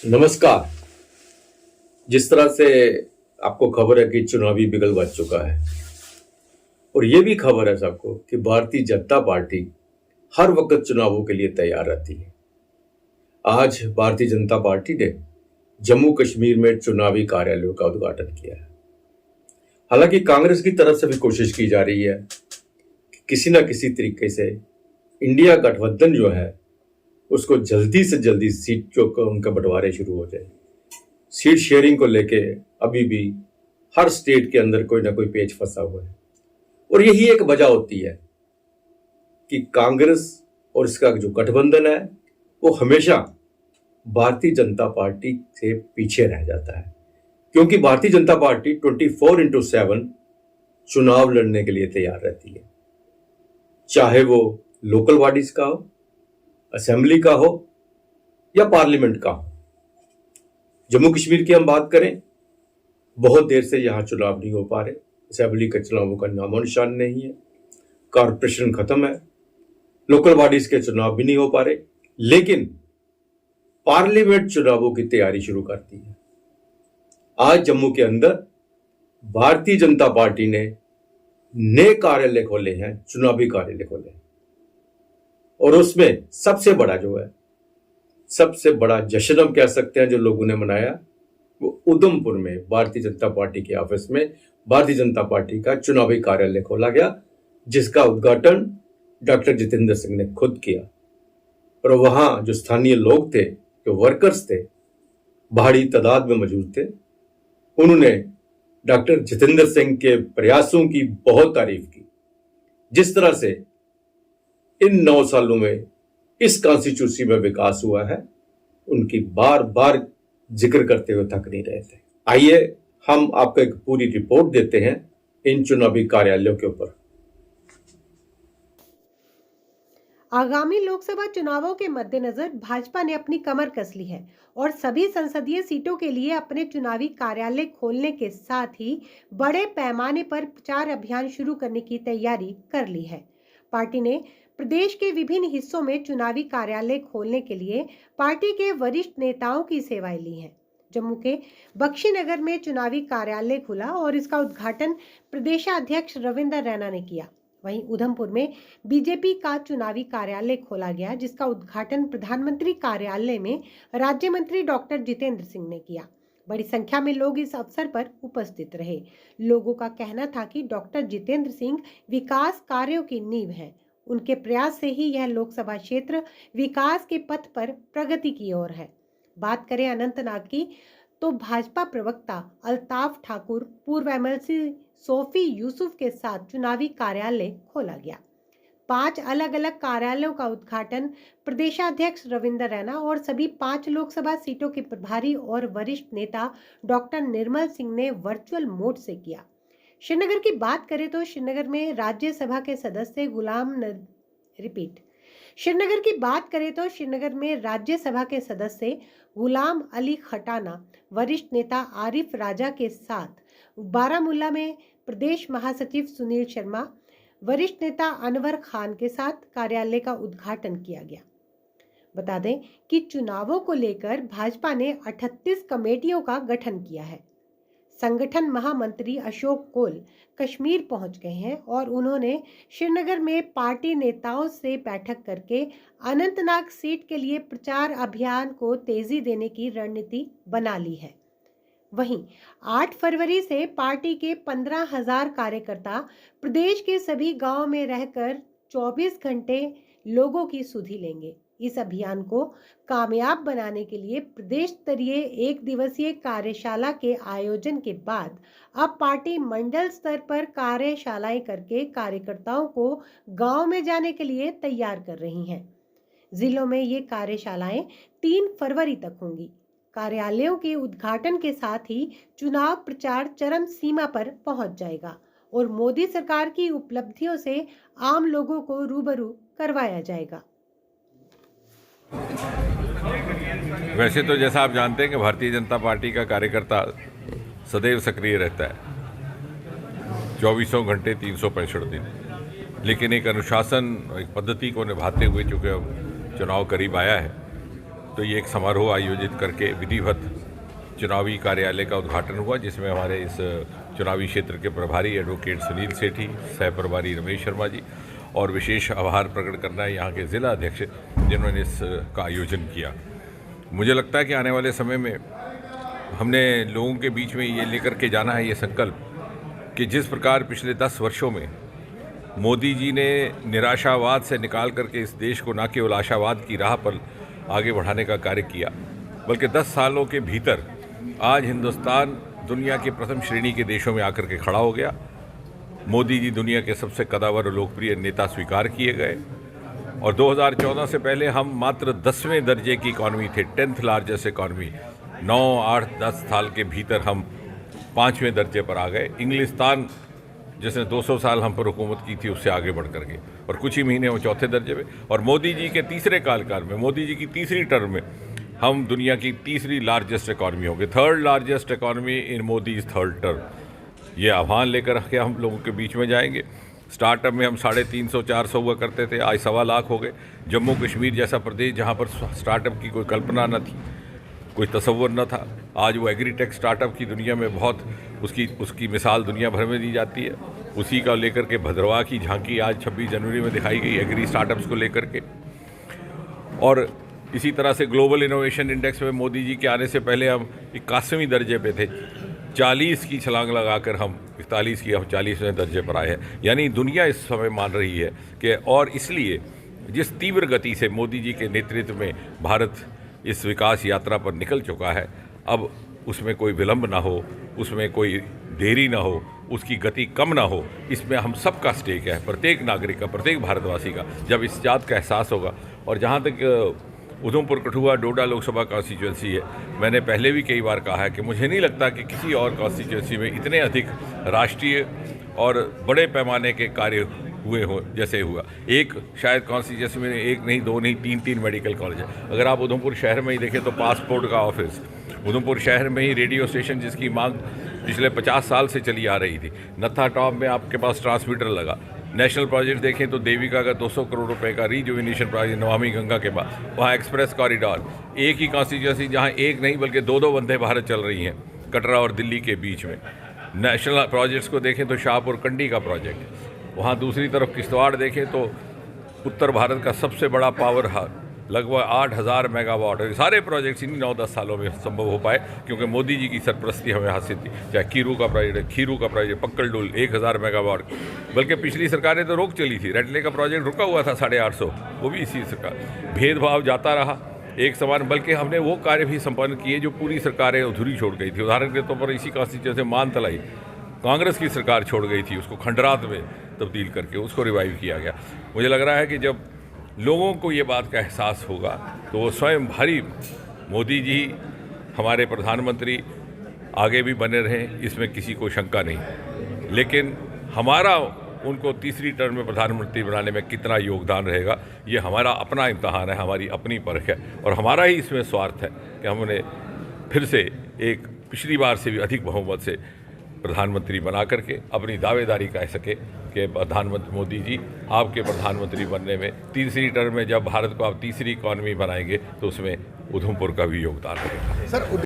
नमस्कार। जिस तरह से आपको खबर है कि चुनावी बिगल बज चुका है और ये भी खबर है सबको कि भारतीय जनता पार्टी हर वक्त चुनावों के लिए तैयार रहती है। आज भारतीय जनता पार्टी ने जम्मू कश्मीर में चुनावी कार्यालयों का उद्घाटन किया है। हालांकि कांग्रेस की तरफ से भी कोशिश की जा रही है कि किसी ना किसी तरीके से इंडिया गठबंधन जो है उसको जल्दी से जल्दी सीट जो उनका बंटवारे शुरू हो जाए। सीट शेयरिंग को लेके अभी भी हर स्टेट के अंदर कोई ना कोई पेच फंसा हुआ है और यही एक वजह होती है कि कांग्रेस और इसका जो गठबंधन है वो हमेशा भारतीय जनता पार्टी से पीछे रह जाता है, क्योंकि भारतीय जनता पार्टी 24/7 चुनाव लड़ने के लिए तैयार रहती है, चाहे वो लोकल बॉडीज का हो, असेंबली का हो या पार्लियामेंट का हो। जम्मू कश्मीर की हम बात करें, बहुत देर से यहां चुनाव नहीं हो पा रहे। असेंबली के चुनावों का नामो निशान नहीं है, कॉर्पोरेशन खत्म है, लोकल बॉडीज के चुनाव भी नहीं हो पा रहे, लेकिन पार्लियामेंट चुनावों की तैयारी शुरू कर दी है। आज जम्मू के अंदर भारतीय जनता पार्टी ने नए कार्यालय खोले हैं, चुनावी कार्यालय खोले हैं और उसमें सबसे बड़ा जो है, सबसे बड़ा जश्न हम कह सकते हैं जो लोगों ने मनाया, वो उधमपुर में भारतीय जनता पार्टी के ऑफिस में भारतीय जनता पार्टी का चुनावी कार्यालय खोला गया, जिसका उद्घाटन डॉक्टर जितेंद्र सिंह ने खुद किया। और वहां जो स्थानीय लोग थे, जो वर्कर्स थे, भारी तादाद में मौजूद थे, उन्होंने डॉक्टर जितेंद्र सिंह के प्रयासों की बहुत तारीफ की। जिस तरह से इन 9 सालों में इस कॉन्स्टिट्यूंसी में विकास हुआ है, उनकी बार बार जिक्र करते हुए थक नहीं रहे थे। आइए हम आपको एक पूरी रिपोर्ट देते हैं इन चुनावी कार्यालयों के ऊपर। आगामी लोकसभा चुनावों के मद्देनजर भाजपा ने अपनी कमर कस ली है और सभी संसदीय सीटों के लिए अपने चुनावी कार्यालय खोलने के साथ ही बड़े पैमाने पर प्रचार अभियान शुरू करने की तैयारी कर ली है। पार्टी ने प्रदेश के विभिन्न हिस्सों में चुनावी कार्यालय खोलने के लिए पार्टी के वरिष्ठ नेताओं की सेवाएं ली हैं। जम्मू के बख्शीनगर में चुनावी कार्यालय खुला और इसका उद्घाटन प्रदेशाध्यक्ष रविंद्र रैना ने किया। वहीं उधमपुर में बीजेपी का चुनावी कार्यालय खोला गया, जिसका उद्घाटन प्रधानमंत्री कार्यालय में राज्य मंत्री डॉक्टर जितेंद्र सिंह ने किया। बड़ी संख्या में लोग इस अवसर पर उपस्थित रहे। लोगों का कहना था कि डॉक्टर जितेंद्र सिंह विकास कार्यों की नींव हैं। उनके प्रयास से ही यह लोकसभा क्षेत्र विकास के पथ पर प्रगति की ओर है। बात करें अनंतनाग की, तो भाजपा प्रवक्ता अल्ताफ ठाकुर, पूर्व एमएलसी सोफी यूसुफ के साथ चुनावी कार्यालय खोला गया। 5 अलग अलग कार्यालयों का उद्घाटन प्रदेशाध्यक्ष रविंद्र रैना और सभी 5 लोकसभा सीटों के प्रभारी और वरिष्ठ नेता डॉक्टर निर्मल सिंह ने वर्चुअल मोड से किया। श्रीनगर की बात करें तो श्रीनगर में राज्यसभा के सदस्य गुलाम अली खटाना, वरिष्ठ नेता आरिफ राजा के साथ बारामूला में प्रदेश महासचिव सुनील शर्मा, वरिष्ठ नेता अनवर खान के साथ कार्यालय का उद्घाटन किया गया। बता दें कि चुनावों को लेकर भाजपा ने 38 कमेटियों का गठन किया है। संगठन महामंत्री अशोक कोल कश्मीर पहुंच गए हैं और उन्होंने श्रीनगर में पार्टी नेताओं से बैठक करके अनंतनाग सीट के लिए प्रचार अभियान को तेजी देने की रणनीति बना ली है। वहीं 8 फरवरी से पार्टी के 15,000 कार्यकर्ता प्रदेश के सभी गांवों में रहकर 24 घंटे लोगों की सुधि लेंगे। इस अभियान को कामयाब बनाने के लिए प्रदेश स्तरीय 1 दिवसीय कार्यशाला के आयोजन के बाद अब पार्टी मंडल स्तर पर कार्यशालाएं करके कार्यकर्ताओं को गांव में जाने के लिए तैयार कर रही हैं। जिलों में ये कार्यशालाएं 3 फरवरी तक होंगी। कार्यालयों के उद्घाटन के साथ ही चुनाव प्रचार चरम सीमा पर पहुंच जाएगा और मोदी सरकार की उपलब्धियों से आम लोगों को रूबरू करवाया जाएगा। वैसे तो जैसा आप जानते हैं कि भारतीय जनता पार्टी का कार्यकर्ता सदैव सक्रिय रहता है, 24 घंटे 365 दिन, लेकिन एक अनुशासन, एक पद्धति को निभाते हुए चूँकि अब चुनाव करीब आया है तो ये एक समारोह आयोजित करके विधिवत चुनावी कार्यालय का उद्घाटन हुआ, जिसमें हमारे इस चुनावी क्षेत्र के प्रभारी एडवोकेट सुनील सेठी, सह प्रभारी रमेश शर्मा जी और विशेष आभार प्रकट करना है यहाँ के ज़िला अध्यक्ष जिन्होंने इसका आयोजन किया। मुझे लगता है कि आने वाले समय में हमने लोगों के बीच में ये लेकर के जाना है ये संकल्प कि जिस प्रकार पिछले 10 वर्षों में मोदी जी ने निराशावाद से निकाल करके इस देश को न केवल आशावाद की राह पर आगे बढ़ाने का कार्य किया, बल्कि 10 सालों के भीतर आज हिंदुस्तान दुनिया के प्रथम श्रेणी के देशों में आकर के खड़ा हो गया। मोदी जी दुनिया के सबसे कदावर और लोकप्रिय नेता स्वीकार किए गए और 2014 से पहले हम मात्र 10वें दर्जे की इकॉनमी थे, 10th लार्जेस्ट इकॉनमी। 9, 8, 10 साल के भीतर हम 5वें दर्जे पर आ गए। इंग्लिस्तान जिसने 200 साल हम पर हुकूमत की थी उससे आगे बढ़ करके, और कुछ ही महीने वो 4थे दर्जे पे। और मोदी जी के तीसरे कार्यकाल में, मोदी जी की तीसरी टर्म में हम दुनिया की तीसरी लार्जेस्ट इकॉनमी हो गए, 3rd लार्जेस्ट इकॉनमी इन मोदीज 3rd टर्म। ये आह्वान लेकर के हम लोगों के बीच में जाएंगे। स्टार्टअप में हम 350-400 हुआ करते थे, आज 1.25 लाख हो गए। जम्मू कश्मीर जैसा प्रदेश जहाँ पर स्टार्टअप की कोई कल्पना न थी, कोई तसव्वुर न था, आज वो एग्रीटेक स्टार्टअप की दुनिया में बहुत उसकी मिसाल दुनिया भर में दी जाती है। उसी का लेकर के भद्रवाह की झांकी आज 26 जनवरी में दिखाई गई एग्री स्टार्टअप्स को लेकर के। और इसी तरह से ग्लोबल इनोवेशन इंडेक्स में मोदी जी के आने से पहले हम 81वें दर्जे पे थे, 40 की छलांग लगाकर हम 41 की, हम 40वें दर्जे पर आए हैं। यानी दुनिया इस समय मान रही है कि, और इसलिए जिस तीव्र गति से मोदी जी के नेतृत्व में भारत इस विकास यात्रा पर निकल चुका है, अब उसमें कोई विलंब ना हो, उसमें कोई देरी ना हो, उसकी गति कम ना हो, इसमें हम सबका स्टेक है, प्रत्येक नागरिक का, प्रत्येक भारतवासी का। जब इस बात का एहसास होगा, और जहाँ तक उधमपुर कठुआ डोडा लोकसभा कॉन्स्टिट्यूंसी है, मैंने पहले भी कई बार कहा है कि मुझे नहीं लगता कि किसी और कॉन्स्टिट्यूंसी में इतने अधिक राष्ट्रीय और बड़े पैमाने के कार्य हुए हो जैसे हुआ। एक शायद कॉन्स्टिट्यूंसी में 1 नहीं, 2 नहीं, 3 मेडिकल कॉलेज है। अगर आप उधमपुर शहर में ही देखें तो पासपोर्ट का ऑफिस, उधमपुर शहर में ही रेडियो स्टेशन जिसकी मांग पिछले 50 साल से चली आ रही थी, नत्था टॉप में आपके पास ट्रांसमीटर लगा। नेशनल प्रोजेक्ट देखें तो देविका का 200 करोड़ रुपए का रिजुविनेशन प्रोजेक्ट नमामि गंगा के बाद, वहाँ एक्सप्रेस कॉरिडोर। एक ही कॉन्स्टिट्यूंसी जहाँ एक नहीं बल्कि 2 वंदे भारत चल रही हैं कटरा और दिल्ली के बीच में। नेशनल प्रोजेक्ट्स को देखें तो शाहपुर कंडी का प्रोजेक्ट, वहाँ दूसरी तरफ किश्तवाड़ देखें तो उत्तर भारत का सबसे बड़ा पावर लगभग 8000 मेगावाट। सारे प्रोजेक्ट्स इन्हीं 9-10 सालों में संभव हो पाए क्योंकि मोदी जी की सरपरस्ती हमें हासिल थी। चाहे खीरू का प्रोजेक्ट, पक्कल डुल 1000 मेगावाट, बल्कि पिछली सरकार ने तो रोक चली थी। रेडले का प्रोजेक्ट रुका हुआ था 850, वो भी इसी सरकार। भेदभाव जाता रहा एक समान, बल्कि हमने वो कार्य भी संपन्न किए जो पूरी सरकारें अधूरी छोड़ गई थी। उदाहरण के तौर पर इसी कॉन्स्टिट्यूंसी से मानतलाई कांग्रेस की सरकार छोड़ गई थी, उसको खंडरात में तब्दील करके उसको रिवाइव किया गया। मुझे लग रहा है कि जब लोगों को ये बात का एहसास होगा तो वो स्वयं भारी, मोदी जी हमारे प्रधानमंत्री आगे भी बने रहें, इसमें किसी को शंका नहीं, लेकिन हमारा उनको तीसरी टर्म में प्रधानमंत्री बनाने में कितना योगदान रहेगा, ये हमारा अपना इम्तहान है, हमारी अपनी परख है। और हमारा ही इसमें स्वार्थ है कि हमने फिर से एक पिछली बार से भी अधिक बहुमत से प्रधानमंत्री बना करके अपनी दावेदारी कह सके कि प्रधानमंत्री मोदी जी आपके प्रधानमंत्री बनने में तीसरी टर्म में जब भारत को आप तीसरी इकॉनमी बनाएंगे तो उसमें उधमपुर का भी योगदान रहेगा। सर